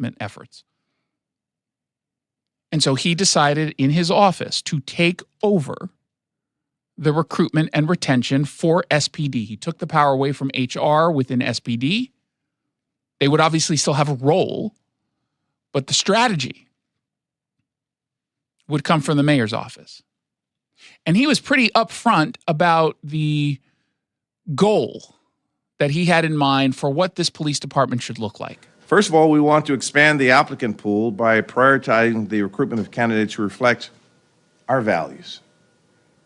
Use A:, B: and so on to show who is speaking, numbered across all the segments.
A: recruitment efforts. And so he decided in his office to take over the recruitment and retention for SPD. He took the power away from HR within SPD. They would obviously still have a role, but the strategy would come from the mayor's office. And he was pretty upfront about the goal that he had in mind for what this police department should look like.
B: First of all, we want to expand the applicant pool by prioritizing the recruitment of candidates who reflect our values.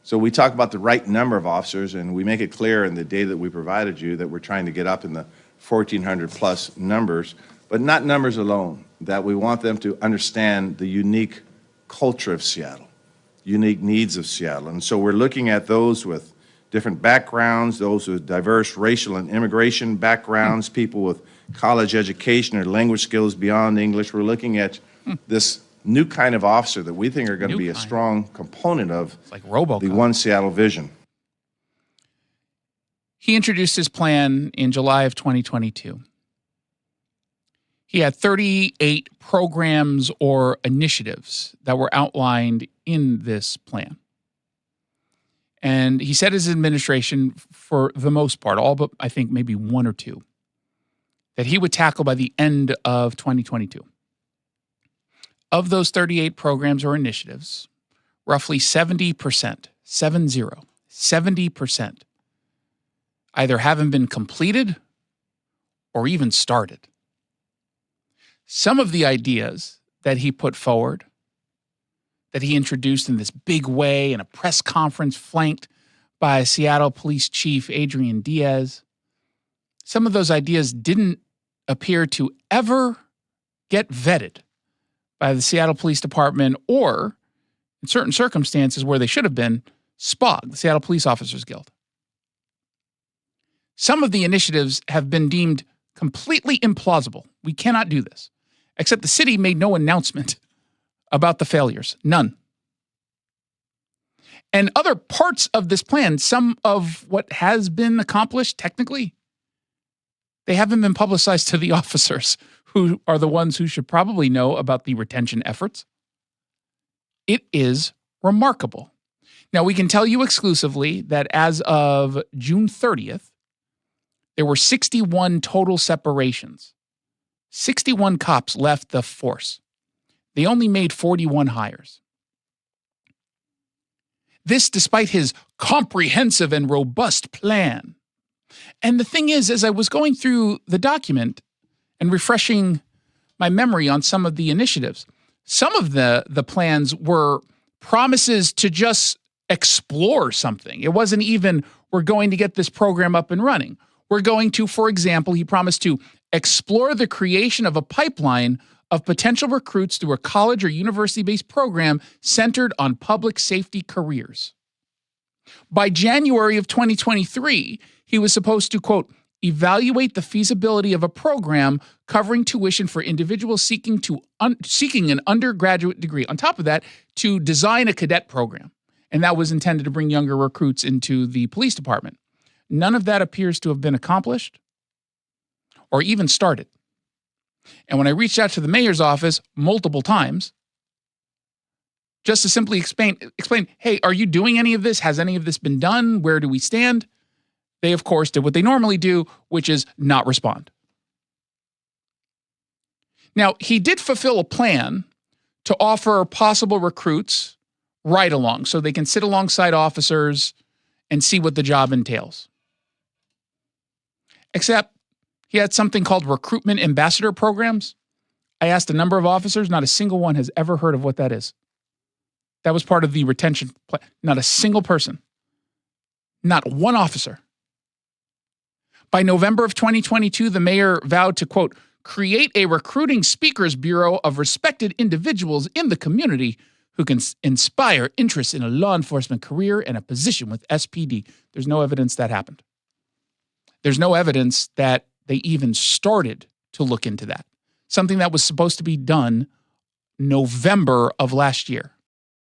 B: So we talk about the right number of officers, and we make it clear in the data that we provided you that we're trying to get up in the 1,400 plus numbers, but not numbers alone, that we want them to understand the unique culture of Seattle, unique needs of Seattle. And so we're looking at those with different backgrounds, those with diverse racial and immigration backgrounds, people with college education or language skills beyond English. We're looking at this new kind of officer that we think are going to be a strong component of
A: like RoboCop.
B: The One Seattle vision.
A: He introduced his plan in July of 2022. He had 38 programs or initiatives that were outlined in this plan. And he said his administration, for the most part, all but I think maybe one or two, that he would tackle by the end of 2022. Of those 38 programs or initiatives, roughly 70%, 70%, either haven't been completed or even started. Some of the ideas that he put forward, that he introduced in this big way in a press conference flanked by Seattle Police Chief Adrian Diaz, some of those ideas didn't appear to ever get vetted by the Seattle Police Department or, in certain circumstances where they should have been, SPOG, the Seattle Police Officers Guild. Some of the initiatives have been deemed completely implausible. We cannot do this. Except the city made no announcement about the failures. None. And other parts of this plan, some of what has been accomplished technically, they haven't been publicized to the officers who are the ones who should probably know about the retention efforts. It is remarkable. Now, we can tell you exclusively that as of June 30th, there were 61 total separations. 61 cops left the force. They only made 41 hires. This despite his comprehensive and robust plan. And the thing is, as I was going through the document and refreshing my memory on some of the initiatives, some of the plans were promises to just explore something. It wasn't even, we're going to get this program up and running. We're going to, for example, he promised to explore the creation of a pipeline of potential recruits through a college or university-based program centered on public safety careers. By January of 2023, he was supposed to, quote, evaluate the feasibility of a program covering tuition for individuals seeking an undergraduate degree. On top of that, to design a cadet program. And that was intended to bring younger recruits into the police department. None of that appears to have been accomplished or even started. And when I reached out to the mayor's office multiple times, just to simply explain, hey, are you doing any of this? Has any of this been done? Where do we stand? They, of course, did what they normally do, which is not respond. Now, he did fulfill a plan to offer possible recruits ride-along so they can sit alongside officers and see what the job entails. Except he had something called recruitment ambassador programs. I asked a number of officers, not a single one has ever heard of what that is. That was part of the retention plan. Not a single person. Not one officer. By November of 2022, the mayor vowed to, quote, create a recruiting speakers bureau of respected individuals in the community who can inspire interest in a law enforcement career and a position with SPD. There's no evidence that happened. There's no evidence that they even started to look into that. Something that was supposed to be done November of last year.